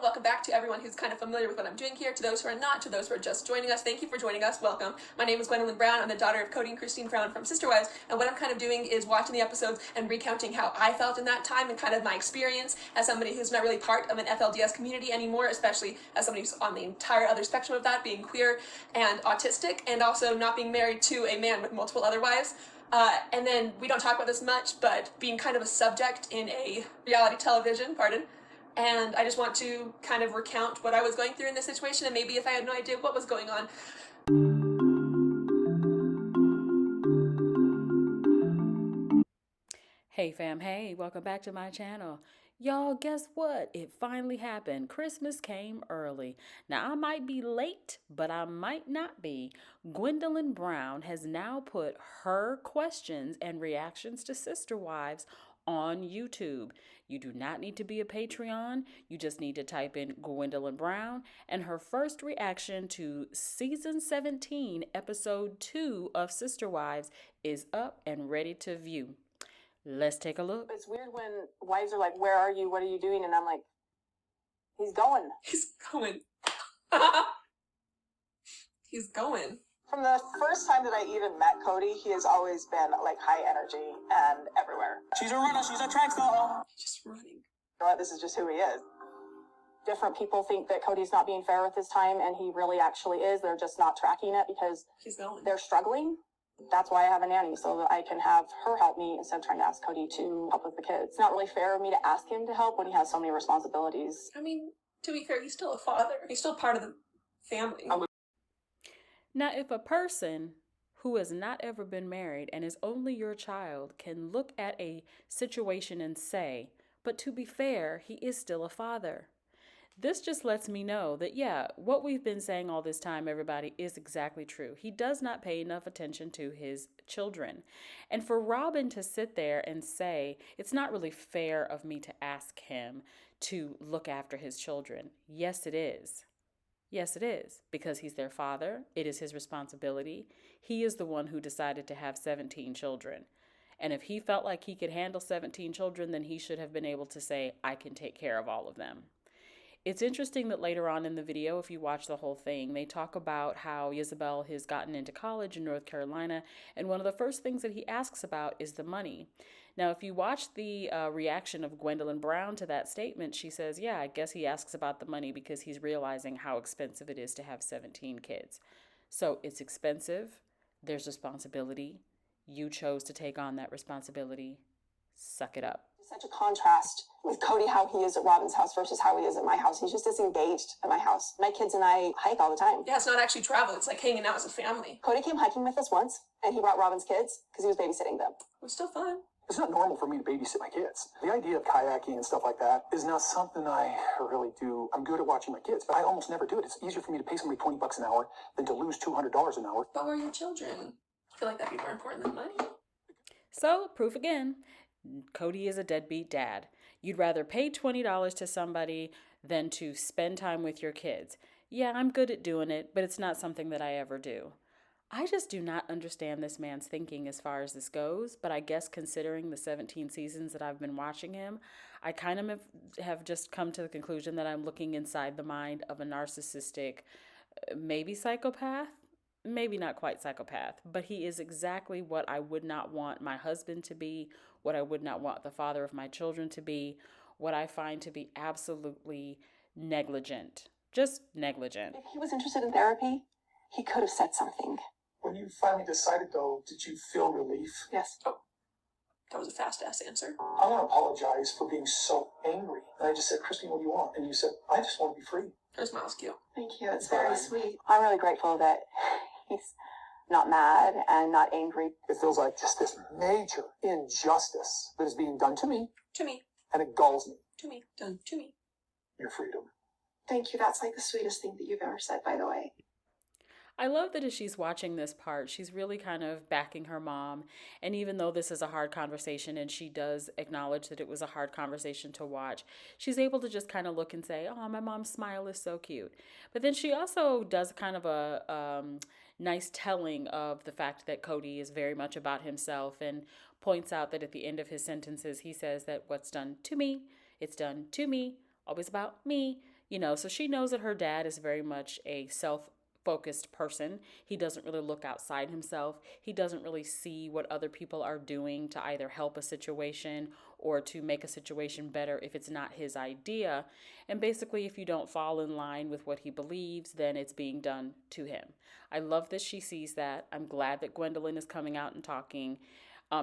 Welcome back to everyone who's kind of familiar with what I'm doing here. To those who are not, to those who are just joining us, thank you for joining us. Welcome. My name is Gwendolyn Brown. I'm the daughter of Cody and Christine Brown from Sister Wives, and what I'm kind of doing is watching the episodes and recounting how I felt in that time and kind of my experience as somebody who's not really part of an FLDS community anymore, especially as somebody who's on the entire other spectrum of that, being queer and autistic, and also not being married to a man with multiple other wives. And then we don't talk about this much, but being kind of a subject in a reality television, and I just want to kind of recount what I was going through in this situation, and maybe if I had no idea what was going on. Hey fam, hey, welcome back to my channel. Y'all, guess what? It finally happened. Christmas came early. Now, I might be late, but I might not be. Gwendolyn Brown has now put her questions and reactions to Sister Wives on YouTube. You do not need to be a Patreon. You just need to type in Gwendolyn Brown, and her first reaction to season 17, episode 2 of Sister Wives is up and ready to view. Let's take a look. It's weird when wives are like, "Where are you? What are you doing?" And I'm like, he's going. He's going. He's going. From the first time that I even met Cody, he has always been like high energy and everywhere. She's a runner. She's a track star. Just running. You know what? This is just who he is. Different people think that Cody's not being fair with his time, and he really actually is. They're just not tracking it because he's going. They're struggling. That's why I have a nanny, so that I can have her help me instead of trying to ask Cody to help with the kids. It's not really fair of me to ask him to help when he has so many responsibilities. I mean, to be fair, he's still a father. He's still part of the family. Now, if a person who has not ever been married and is only your child can look at a situation and say, but to be fair, he is still a father. This just lets me know that, yeah, what we've been saying all this time, everybody, is exactly true. He does not pay enough attention to his children. And for Robin to sit there and say, it's not really fair of me to ask him to look after his children. Yes, it is. Yes, it is, because he's their father. It is his responsibility. He is the one who decided to have 17 children. And if he felt like he could handle 17 children, then he should have been able to say, I can take care of all of them. It's interesting that later on in the video, if you watch the whole thing, they talk about how Isabel has gotten into college in North Carolina, and one of the first things that he asks about is the money. Now, if you watch the reaction of Gwendolyn Brown to that statement, she says, yeah, I guess he asks about the money because he's realizing how expensive it is to have 17 kids. So it's expensive. There's responsibility. You chose to take on that responsibility. Suck it up. Such a contrast with Cody, how he is at Robin's house versus how he is at my house. He's just disengaged at my house. My kids and I hike all the time. Yeah, it's not actually travel. It's like hanging out as a family. Cody came hiking with us once, and he brought Robin's kids because he was babysitting them. It was still fun. It's not normal for me to babysit my kids. The idea of kayaking and stuff like that is not something I really do. I'm good at watching my kids, but I almost never do it. It's easier for me to pay somebody $20 an hour than to lose $200 an hour. But we're your children. I feel like that'd be more important than money. So, proof again. Cody is a deadbeat dad. You'd rather pay $20 to somebody than to spend time with your kids. Yeah, I'm good at doing it, but it's not something that I ever do. I just do not understand this man's thinking as far as this goes, but I guess considering the 17 seasons that I've been watching him, I kind of have just come to the conclusion that I'm looking inside the mind of a narcissistic, maybe psychopath. Maybe not quite psychopath, but he is exactly what I would not want my husband to be, what I would not want the father of my children to be, what I find to be absolutely negligent. Just negligent. If he was interested in therapy, he could have said something. When you finally decided, though, did you feel relief? Yes. Oh, that was a fast-ass answer. I want to apologize for being so angry. And I just said, Christine, what do you want? And you said, I just want to be free. Her smile's cute. Thank you. It's very sweet. I'm really grateful that he's not mad and not angry. It feels like just this major injustice that is being done to me. To me. And it galls me. To me. Done to me. Your freedom. Thank you. That's like the sweetest thing that you've ever said, by the way. I love that as she's watching this part, she's really kind of backing her mom. And even though this is a hard conversation and she does acknowledge that it was a hard conversation to watch, she's able to just kind of look and say, oh, my mom's smile is so cute. But then she also does kind of a nice telling of the fact that Cody is very much about himself and points out that at the end of his sentences, he says that what's done to me, it's done to me, always about me. So she knows that her dad is very much a self-focused person. He doesn't really look outside himself. He doesn't really see what other people are doing to either help a situation or to make a situation better if it's not his idea. And basically, if you don't fall in line with what he believes, then it's being done to him. I love that she sees that. I'm glad that Gwendolyn is coming out and talking.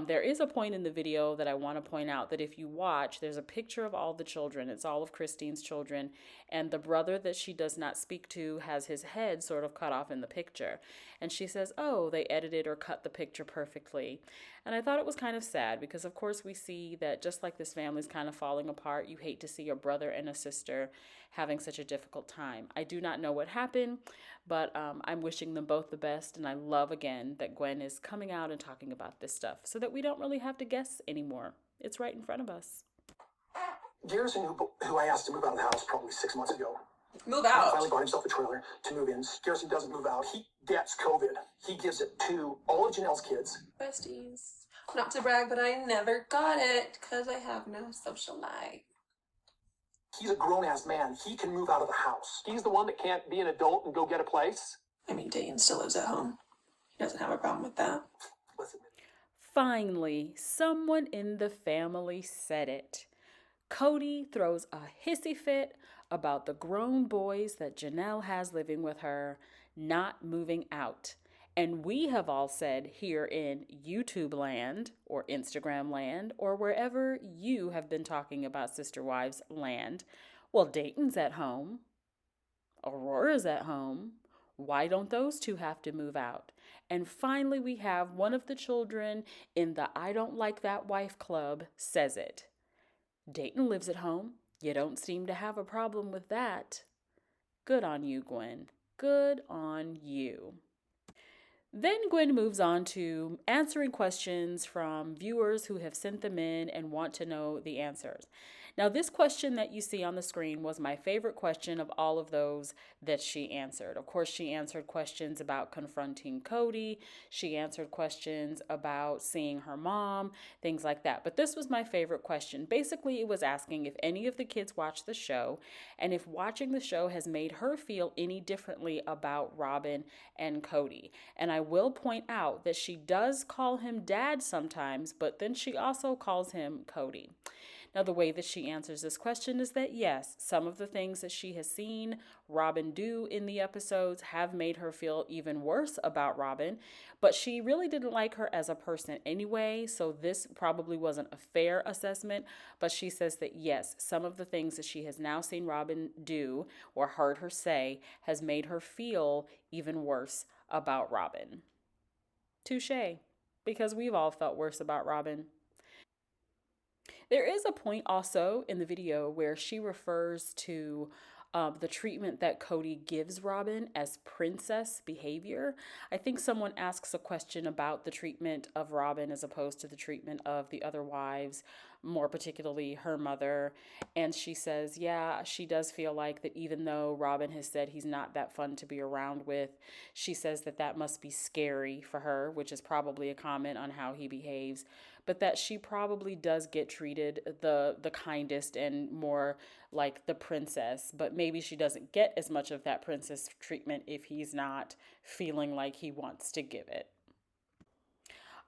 There is a point in the video that I want to point out that if you watch, there's a picture of all the children. It's all of Christine's children. And the brother that she does not speak to has his head sort of cut off in the picture. And she says, oh, they edited or cut the picture perfectly. And I thought it was kind of sad because, of course, we see that just like this family's kind of falling apart, you hate to see your brother and a sister having such a difficult time. I do not know what happened, but I'm wishing them both the best. And I love, again, that Gwen is coming out and talking about this stuff so that we don't really have to guess anymore. It's right in front of us. Garrison, who I asked to move out of the house probably 6 months ago, Move out. finally bought himself a trailer to move in. Garrison doesn't move out. He gets COVID. He gives it to all of Janelle's kids. Besties. Not to brag, but I never got it because I have no social life. He's a grown-ass man. He can move out of the house. He's the one that can't be an adult and go get a place. I mean, Dayton still lives at home. He doesn't have a problem with that. Listen. Finally, someone in the family said it. Cody throws a hissy fit about the grown boys that Janelle has living with her not moving out. And we have all said here in YouTube land or Instagram land or wherever you have been talking about Sister Wives land, well, Dayton's at home. Aurora's at home. Why don't those two have to move out? And finally, we have one of the children in the I Don't Like That Wife Club says it. Dayton lives at home. You don't seem to have a problem with that. Good on you, Gwen. Good on you. Then Gwen moves on to answering questions from viewers who have sent them in and want to know the answers. Now, this question that you see on the screen was my favorite question of all of those that she answered. Of course, she answered questions about confronting Cody. She answered questions about seeing her mom, things like that. But this was my favorite question. Basically, it was asking if any of the kids watched the show and if watching the show has made her feel any differently about Robin and Cody. And I will point out that she does call him Dad sometimes, but then she also calls him Cody. Now, the way that she answers this question is that, yes, some of the things that she has seen Robin do in the episodes have made her feel even worse about Robin, but she really didn't like her as a person anyway, so this probably wasn't a fair assessment, but she says that, yes, some of the things that she has now seen Robin do or heard her say has made her feel even worse about Robin. Touché, because we've all felt worse about Robin. There is a point also in the video where she refers to the treatment that Cody gives Robin as princess behavior. I think someone asks a question about the treatment of Robin as opposed to the treatment of the other wives, more particularly her mother. And she says, yeah, she does feel like that even though Robin has said he's not that fun to be around with, she says that that must be scary for her, which is probably a comment on how he behaves, but that she probably does get treated the kindest and more like the princess, but maybe she doesn't get as much of that princess treatment if he's not feeling like he wants to give it.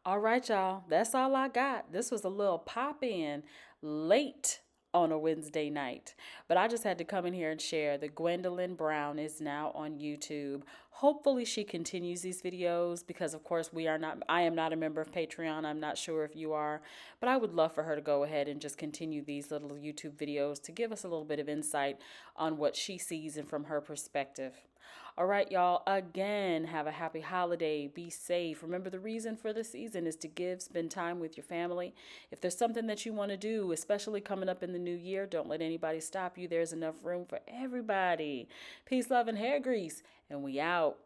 All right, y'all, that's all I got. This was a little pop in late on a Wednesday night, but I just had to come in here and share that Gwendolyn Brown is now on YouTube. Hopefully she continues these videos because of course I am not a member of Patreon. I'm not sure if you are, but I would love for her to go ahead and just continue these little YouTube videos to give us a little bit of insight on what she sees and from her perspective. All right, y'all, again, have a happy holiday. Be safe. Remember, the reason for the season is to spend time with your family. If there's something that you want to do, especially coming up in the new year, don't let anybody stop you. There's enough room for everybody. Peace, love, and hair grease. And we out.